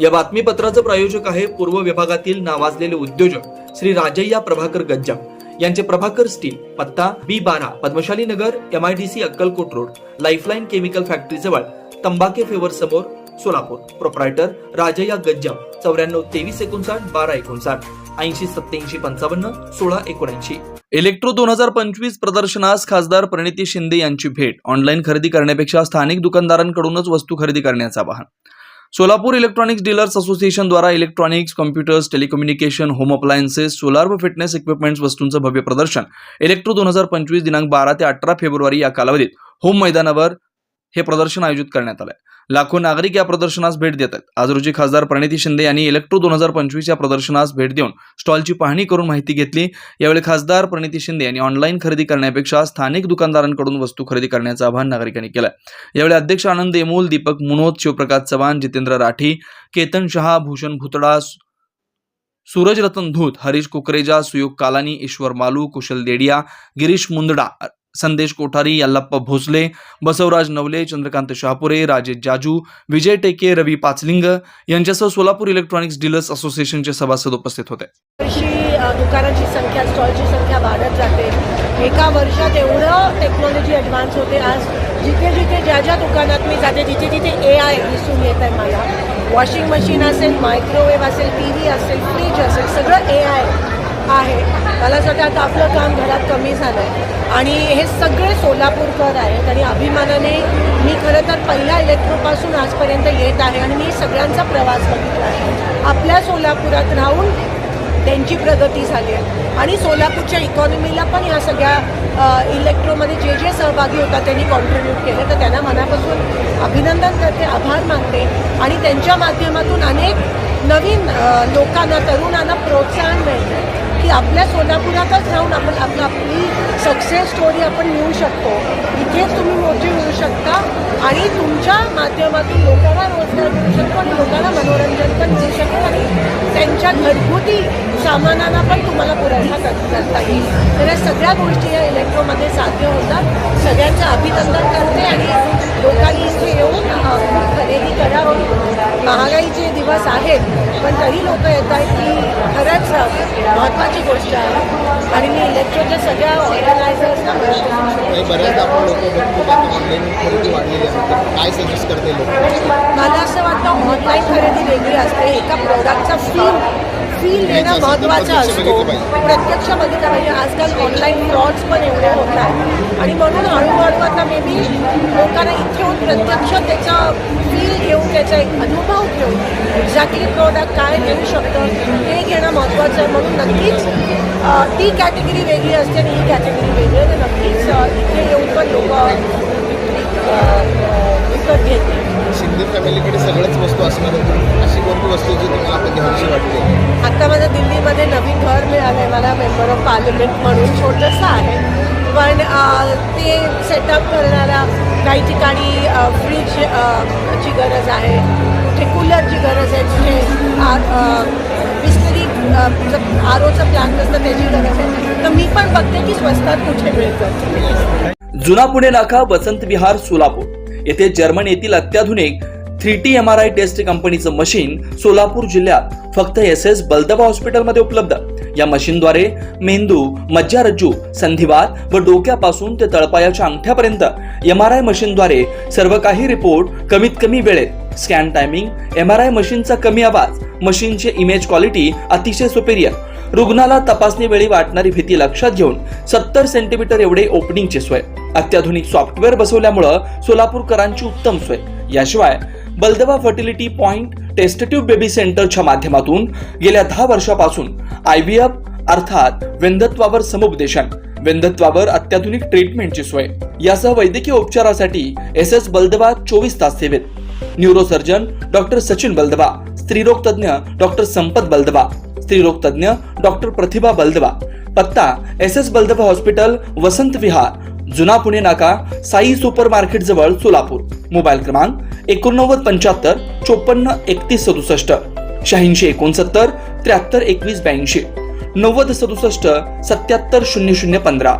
या बातमीपत्राचं प्रायोजक आहे पूर्व विभागातील नावाजलेले उद्योजक श्री राजय्या प्रभाकर गज्जाम यांचे प्रभाकर स्टील, पत्ता B12 पद्मशाली नगर, MIDC Akkalkot road, lifeline chemical factory जवळ, तंबाके फेवर समोर, सोलापूर. प्रोप्रायटर राजय्या गज्जाम 94 23 59 12 59 80 87 55 16 79. इलेक्ट्रो 2025 प्रदर्शनास खासदार प्रणिती शिंदे यांची भेट. ऑनलाईन खरेदी करण्यापेक्षा स्थानिक दुकानदारांकडूनच वस्तू खरेदी करण्याचं आवाहन. सोलापूर इलेक्ट्रॉनिक्स डीलर्स असोसिएशन द्वारा electronics, computers, telecommunication, home appliances, solar व फिटनेस इक्विपमेंट्स वस्तूंचं भव्य प्रदर्शन इलेक्ट्रो 2025 दिनांक 12 ते 18 फेब्रुवारी या कालावधीत होम मैदानावर हे प्रदर्शन आयोजित करण्यात आलंय. लाखो नागरिक या प्रदर्शनास भेट देत आहेत. आज रोजी खासदार प्रणिती शिंदे यांनी इलेक्ट्रो 2025 या प्रदर्शनास भेट देऊन स्टॉलची पाहणी करून माहिती घेतली. यावेळी खासदार प्रणिती शिंदे यांनी ऑनलाईन खरेदी करण्यापेक्षा स्थानिक दुकानदारांकडून वस्तू खरेदी करण्याचं आवाहन नागरिकांनी केलं. यावेळी अध्यक्ष आनंद येमूल, दीपक मुनोत, शिवप्रकाश चव्हाण, जितेंद्र राठी, केतन शहा, भूषण भुतडा, सूरज रतन धूत, हरीश कुकरेजा, सुयोग कालानी, ईश्वर मालू, कुशल देडिया, गिरीश मुंदडा, संदेश कोठारी, यल्लप्पा भोसले, बसवराज नवले, चंद्रकांत शहापुरे, राजेश जाजू, विजय टेके, रवी पाचलिंग यांच्यासह सोलापूर इलेक्ट्रॉनिक्स डीलर्स असोसिएशनचे सभासद उपस्थित होते. दुकानांची संख्या, स्टॉलची संख्या वाढत जाते. एका वर्षात एवढं टेक्नॉलॉजी ॲडव्हान्स होते. आज जिथे जिथे ज्या दुकानात मी जाते तिथे तिथे AI दिसून येत आहे मला. वॉशिंग मशीन असेल, मायक्रोवेव्ह असेल, TV असेल, फ्रीज असेल, सगळं AI आहे. मला असं वाटतं आता आपलं काम घरात कमी झालं आहे आणि हे सगळे सोलापूरकर आहेत आणि अभिमानाने मी खरं तर पहिल्या इलेक्ट्रोपासून आजपर्यंत येत आहे आणि मी सगळ्यांचा प्रवास बघितला आहे. आपल्या सोलापुरात राहून त्यांची प्रगती झाली आहे आणि सोलापूरच्या इकॉनॉमीला पण या सगळ्या इलेक्ट्रोमध्ये जे जे सहभागी होतात त्यांनी कॉन्ट्रीब्यूट केलं, तर त्यांना मनापासून अभिनंदन करते, आभार मानते आणि त्यांच्या माध्यमातून अनेक नवीन लोकांना, तरुणांना प्रोत्साहन मिळतं की आपल्या सोलापुरातच राहून आपण आपली सक्सेस स्टोरी आपण मिळवू शकतो. इथेच तुम्ही मोठी होऊ शकता आणि तुमच्या माध्यमातून लोकांना रोजगार मिळू शकतो आणि लोकांना मनोरंजन पण मिळू शकतो आणि त्यांच्या घरगुती सामानाला पण तुम्हाला पुरवठा करता येईल. तर या सगळ्या गोष्टी या इलेक्ट्रोमध्ये साध्य होतात. सगळ्यांचं अभिनंदन करते आणि लोकांनी इथे येऊन खरेदी करावं. महागाईचे दिवस आहेत पण तरी लोक येत आहेत की खरंच महत्त्वाची गोष्ट आहे आणि मी इलेक्ट्रोच्या सगळ्या ऑर्गनायझर्सना बऱ्याचदा आपण लोक बघतो ऑनलाईन खरेदी वाढलेली आहे, काय सजेस्ट करते लोक? मला असं वाटतं ऑनलाईन खरेदी वेगळी असते. एका प्रोडक्टचा फील देणं महत्त्वाचा असतो. प्रत्यक्ष बघितलं पाहिजे. आजकाल ऑनलाईन फ्रॉड्स पण एवढे होत आहेत आणि म्हणून हळूहळू आता मे बी लोकांना इथे येऊन प्रत्यक्ष त्याचा फील घेऊन, त्याचा एक अनुभव घेऊन एक्झॅक्टली प्रोडक्ट काय देऊ शकतं हे घेणं महत्त्वाचं आहे. म्हणून नक्कीच ती कॅटेगरी वेगळी असते आणि ही कॅटेगरी वेगळी आहे. तर नक्कीच इथे येऊन पण लोक विकत घेतील. शिंदे फॅमिलीकडे सगळ्याच वस्तू असणार अशी कोणती वस्तू जी तुम्हाला आता घ्यावीशी वाटते? आत्ता माझं दिल्लीमध्ये नवीन घर मिळालं आहे मला, मेंबर ऑफ पार्लमेंट म्हणून. छोटंसं आहे पण ते सेटअप करणारा काही ठिकाणी फ्रीज ची गरज आहे, कुठे कूलरची गरज आहे, कुठे बिस्लरी ROचं प्लांट असतं त्याची गरज आहे. तर मी पण बघते की स्वस्तात कुठे मिळतं. जुना पुणे नाका, वसंत विहार, सोलापूर येथे जर्मन येथील अत्याधुनिक 3T MRI टेस्ट कंपनीचं मशीन सोलापूर जिल्ह्यात फक्त SS बलदबा हॉस्पिटलमध्ये उपलब्ध. या मशीनद्वारे मेंदू, मज्जारज्जू, संधिवात व डोक्यापासून ते तळपायाच्या अंगठ्यापर्यंत MRI मशीनद्वारे सर्व काही रिपोर्ट कमीत कमी वेळेत. स्कॅन टायमिंग, MRI मशीनचा कमी आवाज, मशीनचे इमेज क्वालिटी अतिशय सुपेरियर. रुग्णाला तपासणी वेळी वाटणारी भीती लक्षात घेऊन 70 सेंटीमीटर एवढे ओपनिंगची सोय. अत्याधुनिक सॉफ्टवेअर बसवल्यामुळं सोलापूरकरांची उत्तम सोय. याशिवाय बलदबा फर्टिलिटी पॉइंट टेस्टट्यूब बेबी सेंटरच्या माध्यमातून गेल्या 10 वर्षापासून IVF अर्थात वेंधत्वावर समुपदेशन, वेंधत्वावर अत्याधुनिक ट्रीटमेंटची सोय. यासह वैद्यकीय उपचारासाठी SS बलदबा 24 तास सेवेत. न्यूरोसर्जन डॉक्टर सचिन बलदबा, स्त्रीरोग तज्ञ डॉक्टर संपत बलदबा, स्त्रीरोग तज्ञ डॉक्टर प्रतिभा बलदबा. पत्ता SS बलदबा हॉस्पिटल, वसंत विहार, जुना पुणे नाका, साई सुपर मार्केट जवळ, सोलापूर. मोबाईल क्रमांक 89 75 54 31 67, 86 69 73 21 82, 90 67 77 00 15.